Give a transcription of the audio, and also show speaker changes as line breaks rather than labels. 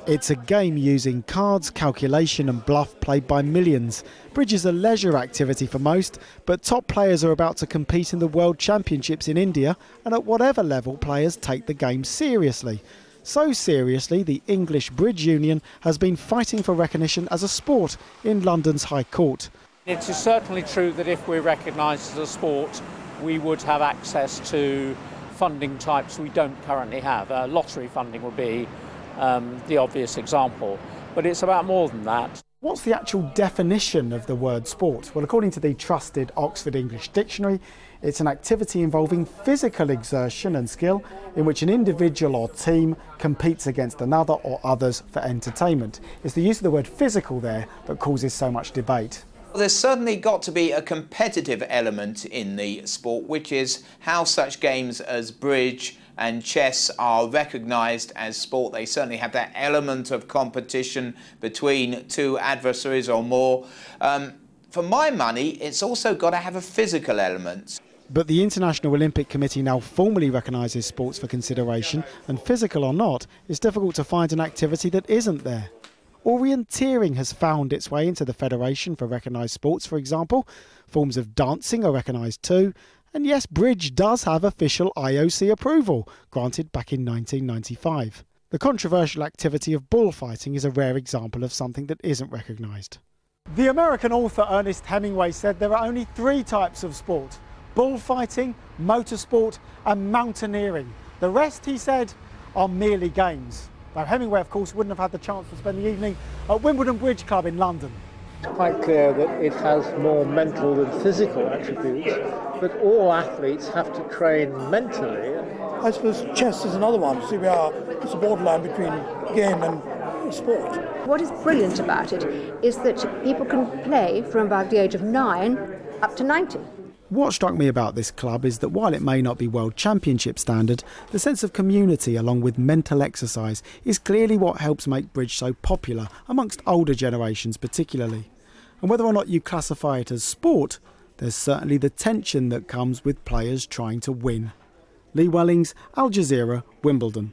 It's a game using cards, calculation and bluff played by millions. Bridge is a leisure activity for most, but top players are about to compete in the World Championships in India, and at whatever level players take the game seriously. So seriously, the English Bridge Union has been fighting for recognition as a sport in London's High Court.
It is certainly true that if we're recognised as a sport, we would have access to funding types we don't currently have. Lottery funding would be the obvious example, but it's about more than that.
What's the actual definition of the word sport? Well, according to the trusted Oxford English Dictionary, it's an activity involving physical exertion and skill in which an individual or team competes against another or others for entertainment. It's the use of the word physical there that causes so much debate.
There's certainly got to be a competitive element in the sport, which is how such games as bridge and chess are recognised as sport. They certainly have that element of competition between two adversaries or more. For my money, it's also got to have a physical element.
But the International Olympic Committee now formally recognises sports for consideration, and physical or not, it's difficult to find an activity that isn't there. Orienteering has found its way into the Federation for Recognised Sports, for example. Forms of dancing are recognised too. And yes, bridge does have official IOC approval, granted back in 1995. The controversial activity of bullfighting is a rare example of something that isn't recognised. The American author Ernest Hemingway said there are only 3 types of sport: bullfighting, motorsport and mountaineering. The rest, he said, are merely games. Now, Hemingway, of course, wouldn't have had the chance to spend the evening at Wimbledon Bridge Club in London.
It's quite clear that it has more mental than physical attributes, but all athletes have to train mentally.
I suppose chess is another one. See, it's a borderline between game and sport.
What is brilliant about it is that people can play from about the age of 9 up to 90.
What struck me about this club is that while it may not be World Championship standard, the sense of community along with mental exercise is clearly what helps make bridge so popular amongst older generations particularly. And whether or not you classify it as sport, there's certainly the tension that comes with players trying to win. Lee Wellings, Al Jazeera, Wimbledon.